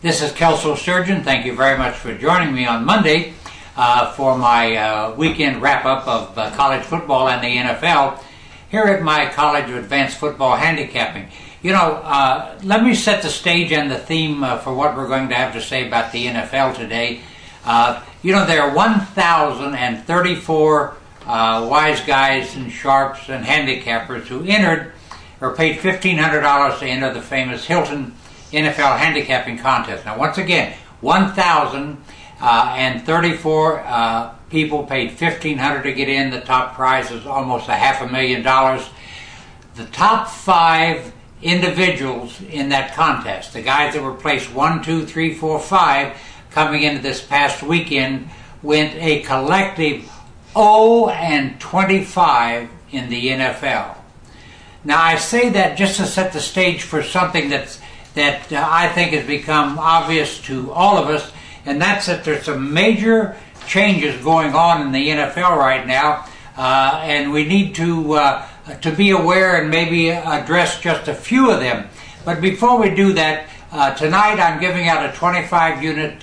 This is Kelso Surgeon. Thank you very much for joining me on Monday for my weekend wrap-up of college football and the NFL here at my College of Advanced Football Handicapping. Let me set the stage and the theme for what we're going to have to say about the NFL today. There are 1,034 wise guys and sharps and handicappers who entered or paid $1,500 to enter the famous Hilton NFL handicapping contest. Now, once again, 1,034 people paid $1,500 to get in. The top prize is almost $500,000. The top 5 individuals in that contest, the guys that were placed 1, 2, 3, 4, 5, coming into this past weekend, went a collective 0-25 in the NFL. Now, I say that just to set the stage for something that I think has become obvious to all of us, and that's that there's some major changes going on in the NFL right now, and we need to be aware and maybe address just a few of them. But before we do that, tonight I'm giving out a 25-unit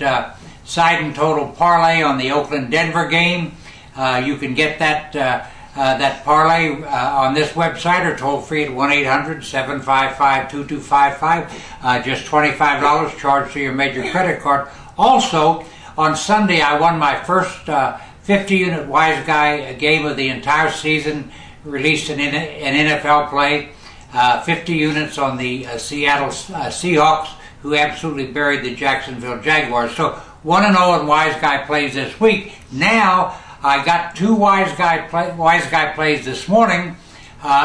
side and total parlay on the Oakland-Denver game. You can get that parlay on this website or toll free at 1-800-755-2255. Just $25 charged to your major credit card. Also, on Sunday I won my first 50-unit Wise Guy game of the entire season, released an NFL play, 50 units on the Seattle Seahawks, who absolutely buried the Jacksonville Jaguars. So 1-0 in Wise Guy plays this week. Now, I got 2 Wise Guy plays this morning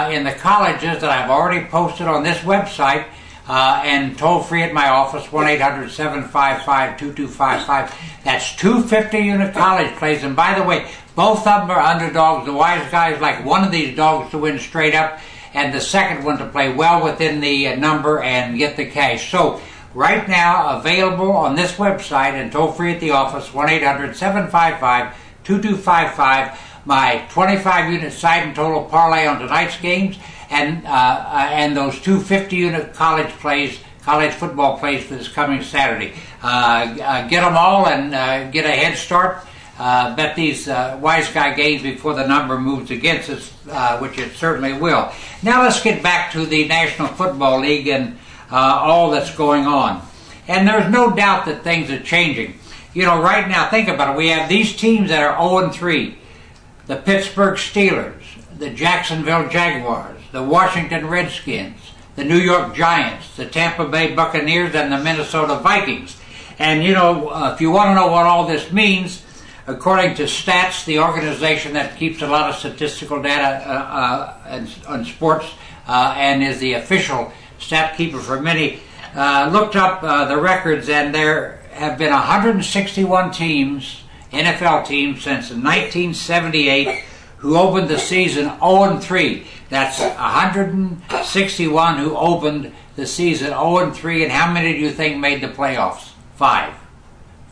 in the colleges that I've already posted on this website and toll free at my office, 1-800-755-2255. That's 2 50-unit college plays. And by the way, both of them are underdogs. The Wise Guys like one of these dogs to win straight up, and the second one to play well within the number and get the cash. So right now, available on this website and toll free at the office, 1-800-755-2255, my 25-unit side and total parlay on tonight's games, and those 2 50-unit college football plays for this coming Saturday. Get them all and get a head start. Bet these Wise Guy games before the number moves against us, which it certainly will. Now let's get back to the National Football League and all that's going on. And there's no doubt that things are changing. Right now, think about it. We have these teams that are 0-3. The Pittsburgh Steelers, the Jacksonville Jaguars, the Washington Redskins, the New York Giants, the Tampa Bay Buccaneers, and the Minnesota Vikings. And, if you want to know what all this means, according to Stats, the organization that keeps a lot of statistical data on sports and is the official stat keeper for many, looked up the records, and there have been 161 teams, NFL teams, since 1978 who opened the season 0-3. That's 161 who opened the season 0-3, and how many do you think made the playoffs? 5.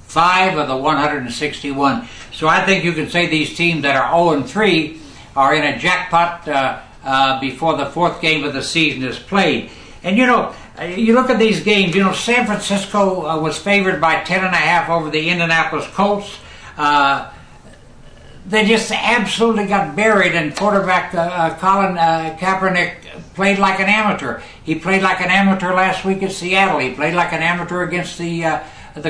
5 of the 161. So I think you can say these teams that are 0-3 are in a jackpot before the 4th game of the season is played. And you look at these games, San Francisco was favored by 10.5 over the Indianapolis Colts. They just absolutely got buried, and quarterback Colin Kaepernick played like an amateur. He played like an amateur last week at Seattle. He played like an amateur against the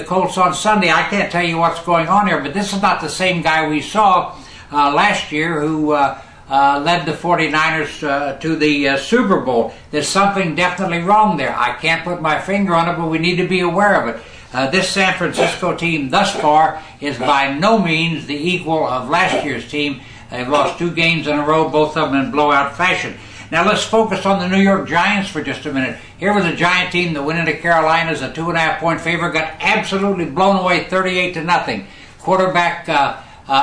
Colts on Sunday. I can't tell you what's going on here, but this is not the same guy we saw last year who led the 49ers to the Super Bowl. There's something definitely wrong there. I can't put my finger on it, but we need to be aware of it. This San Francisco team thus far is by no means the equal of last year's team. They've lost 2 games in a row, both of them in blowout fashion. Now let's focus on the New York Giants for just a minute. Here was a Giant team that went into Carolina as a 2.5-point favorite, got absolutely blown away 38-0. Quarterback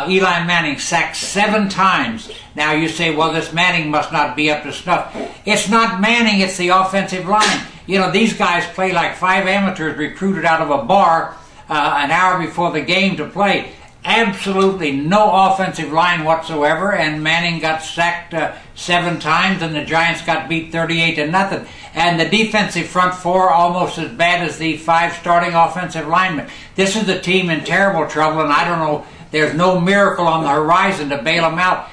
Eli Manning sacked 7 times. Now you say, well, this Manning must not be up to snuff. It's not Manning, it's the offensive line. These guys play like 5 amateurs recruited out of a bar an hour before the game to play. absolutely no offensive line whatsoever, and Manning got sacked 7 times, and the Giants got beat 38-0. And the defensive front four almost as bad as the 5 starting offensive linemen. This is a team in terrible trouble, and I don't know. There's no miracle on the horizon to bail them out.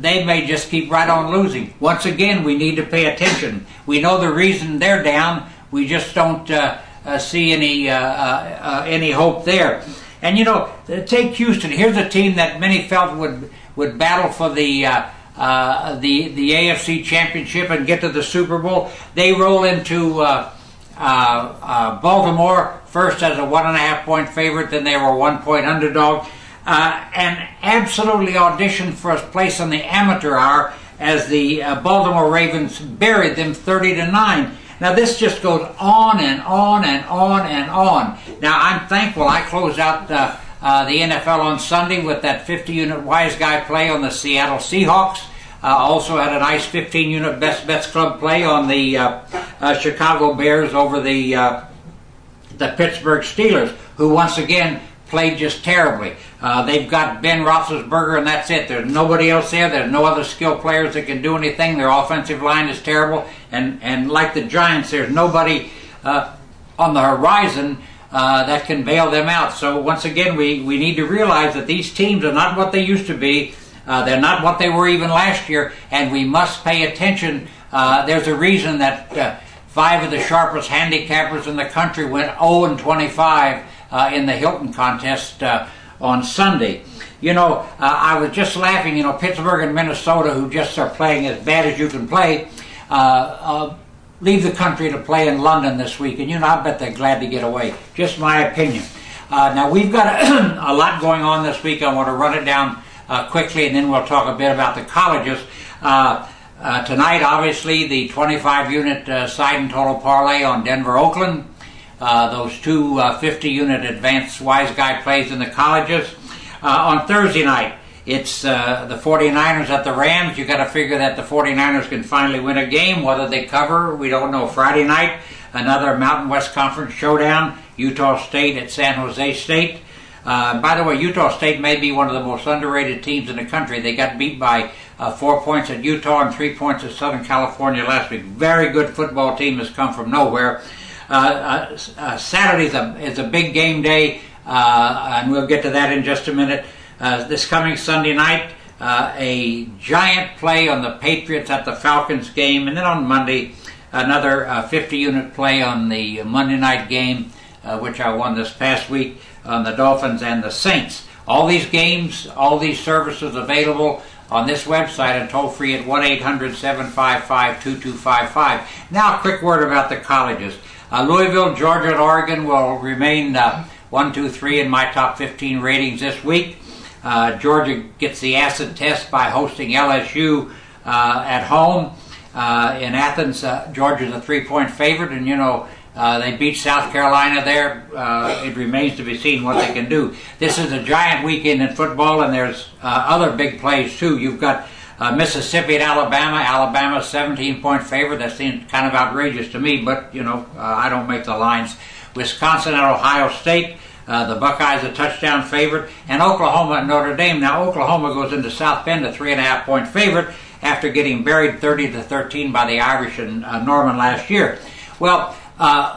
They may just keep right on losing. Once again, we need to pay attention. We know the reason they're down. We just don't see any hope there. And take Houston. Here's a team that many felt would battle for the AFC Championship and get to the Super Bowl. They roll into Baltimore first as a 1.5-point favorite. Then they were a 1-point underdog, and absolutely auditioned for a place on the amateur hour as the Baltimore Ravens buried them 30-9. Now this just goes on and on and on and on. Now I'm thankful I closed out the NFL on Sunday with that 50-unit wise guy play on the Seattle Seahawks. Also had a nice 15-unit Best Bets Club play on the Chicago Bears over the Pittsburgh Steelers, who once again played just terribly. They've got Ben Roethlisberger, and that's it. There's nobody else there. There's no other skill players that can do anything. Their offensive line is terrible. And like the Giants, there's nobody on the horizon that can bail them out. So once again, we need to realize that these teams are not what they used to be. They're not what they were even last year, and we must pay attention. There's a reason that 5 of the sharpest handicappers in the country went 0-25 in the Hilton contest on Sunday. I was just laughing. Pittsburgh and Minnesota, who just are playing as bad as you can play, leave the country to play in London this week, and I bet they're glad to get away. Just my opinion. Now we've got a lot going on this week. I want to run it down quickly, and then we'll talk a bit about the colleges. Tonight, obviously, the 25-unit side and total parlay on Denver-Oakland. Those 2 50-unit advanced wise guy plays in the colleges. On Thursday night, it's the 49ers at the Rams. You got to figure that the 49ers can finally win a game. Whether they cover, we don't know. Friday night, another Mountain West Conference showdown. Utah State at San Jose State. By the way, Utah State may be one of the most underrated teams in the country. They got beat by 4 points at Utah and 3 points at Southern California last week. Very good football team has come from nowhere. Saturday is a big game day, and we'll get to that in just a minute. This coming Sunday night, a giant play on the Patriots at the Falcons game, and then on Monday, another 50-unit play on the Monday night game, which I won this past week, on the Dolphins and the Saints. All these games, all these services available on this website and toll free at 1-800-755-2255. Now a quick word about the colleges. Louisville, Georgia, and Oregon will remain 1, 2, 3 in my top 15 ratings this week. Georgia gets the acid test by hosting LSU at home in Athens. Georgia's a 3-point favorite, and they beat South Carolina there. It remains to be seen what they can do. This is a giant weekend in football, and there's other big plays too. You've got Mississippi and Alabama. Alabama's 17-point favorite. That seems kind of outrageous to me, but I don't make the lines. Wisconsin and Ohio State. The Buckeyes a touchdown favorite, and Oklahoma and Notre Dame. Now Oklahoma goes into South Bend a 3.5-point favorite after getting buried 30-13 by the Irish and Norman last year. Well,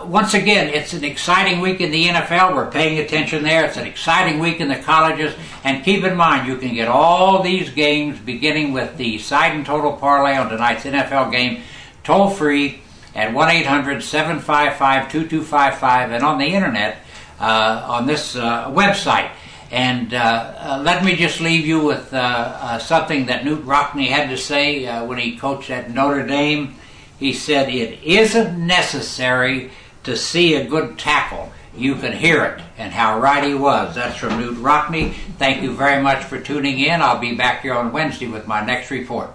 once again, it's an exciting week in the NFL. We're paying attention there. It's an exciting week in the colleges. And keep in mind, you can get all these games beginning with the side and total parlay on tonight's NFL game, toll free at 1-800-755-2255 and on the internet on this website. And let me just leave you with something that Newt Rockne had to say when he coached at Notre Dame. He said, "It isn't necessary to see a good tackle. You can hear it." And how right he was. That's from Newt Rockne. Thank you very much for tuning in. I'll be back here on Wednesday with my next report.